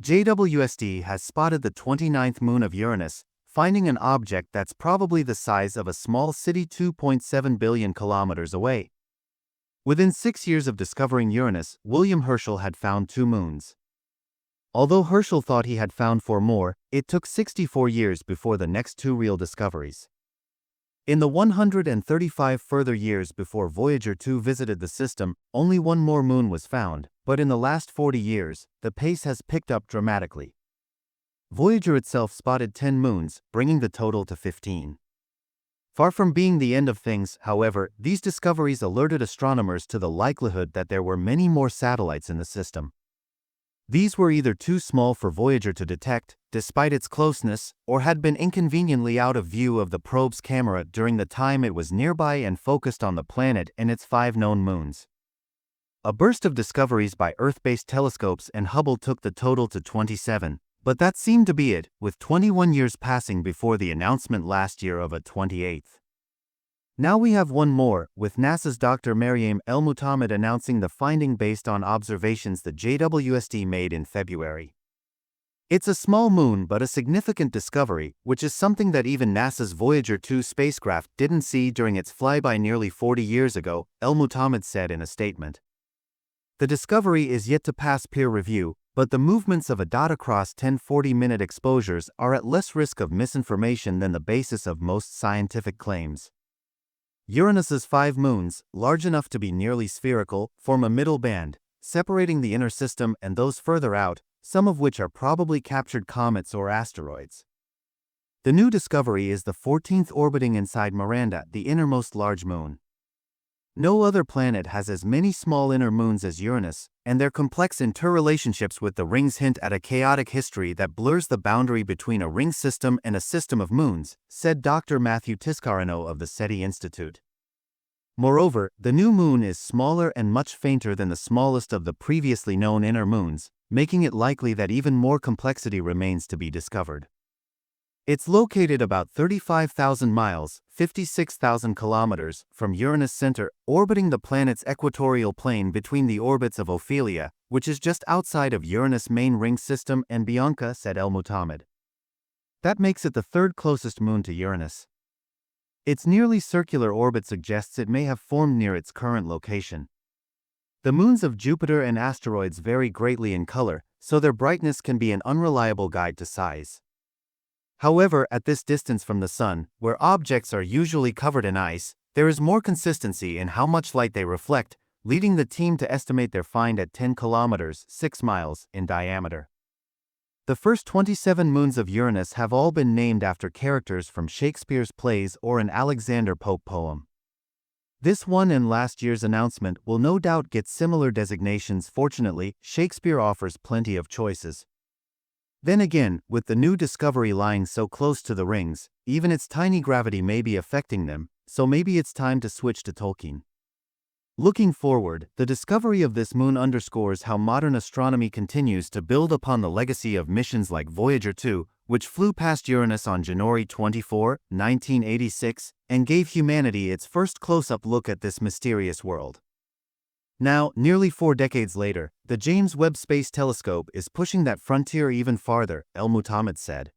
JWST has spotted the 29th moon of Uranus, finding an object that's probably the size of a small city 2.7 billion kilometers away. Within 6 years of discovering Uranus, William Herschel had found 2 moons. Although Herschel thought he had found 4 more, it took 64 years before the next 2 real discoveries. In the 135 further years before Voyager 2 visited the system, only 1 more moon was found, but in the last 40 years, the pace has picked up dramatically. Voyager itself spotted 10 moons, bringing the total to 15. Far from being the end of things, however, these discoveries alerted astronomers to the likelihood that there were many more satellites in the system. These were either too small for Voyager to detect, despite its closeness, or had been inconveniently out of view of the probe's camera during the time it was nearby and focused on the planet and its 5 known moons. A burst of discoveries by Earth-based telescopes and Hubble took the total to 27, but that seemed to be it, with 21 years passing before the announcement last year of a 28th. Now we have 1 more, with NASA's Dr. Maryam El-Muhammad announcing the finding based on observations the JWST made in February. It's a small moon but a significant discovery, which is something that even NASA's Voyager 2 spacecraft didn't see during its flyby nearly 40 years ago, El-Muhammad said in a statement. The discovery is yet to pass peer review, but the movements of a dot across 10 40-minute exposures are at less risk of misinformation than the basis of most scientific claims. Uranus's 5 moons, large enough to be nearly spherical, form a middle band, separating the inner system and those further out, some of which are probably captured comets or asteroids. The new discovery is the 14th orbiting inside Miranda, the innermost large moon. No other planet has as many small inner moons as Uranus, and their complex interrelationships with the rings hint at a chaotic history that blurs the boundary between a ring system and a system of moons, said Dr. Matthew Tiscarano of the SETI Institute. Moreover, the new moon is smaller and much fainter than the smallest of the previously known inner moons, making it likely that even more complexity remains to be discovered. It's located about 35,000 miles, 56,000 kilometers, from Uranus' center, orbiting the planet's equatorial plane between the orbits of Ophelia, which is just outside of Uranus' main ring system, and Bianca, said El-Muhammad. That makes it the 3rd closest moon to Uranus. Its nearly circular orbit suggests it may have formed near its current location. The moons of Jupiter and asteroids vary greatly in color, so their brightness can be an unreliable guide to size. However, at this distance from the Sun, where objects are usually covered in ice, there is more consistency in how much light they reflect, leading the team to estimate their find at 10 kilometers, 6 miles, in diameter. The first 27 moons of Uranus have all been named after characters from Shakespeare's plays or an Alexander Pope poem. This one and last year's announcement will no doubt get similar designations. Fortunately, Shakespeare offers plenty of choices. Then again, with the new discovery lying so close to the rings, even its tiny gravity may be affecting them, so maybe it's time to switch to Tolkien. Looking forward, the discovery of this moon underscores how modern astronomy continues to build upon the legacy of missions like Voyager 2, which flew past Uranus on January 24, 1986, and gave humanity its first close-up look at this mysterious world. Now, nearly 4 decades later, the James Webb Space Telescope is pushing that frontier even farther, El-Muhammad said.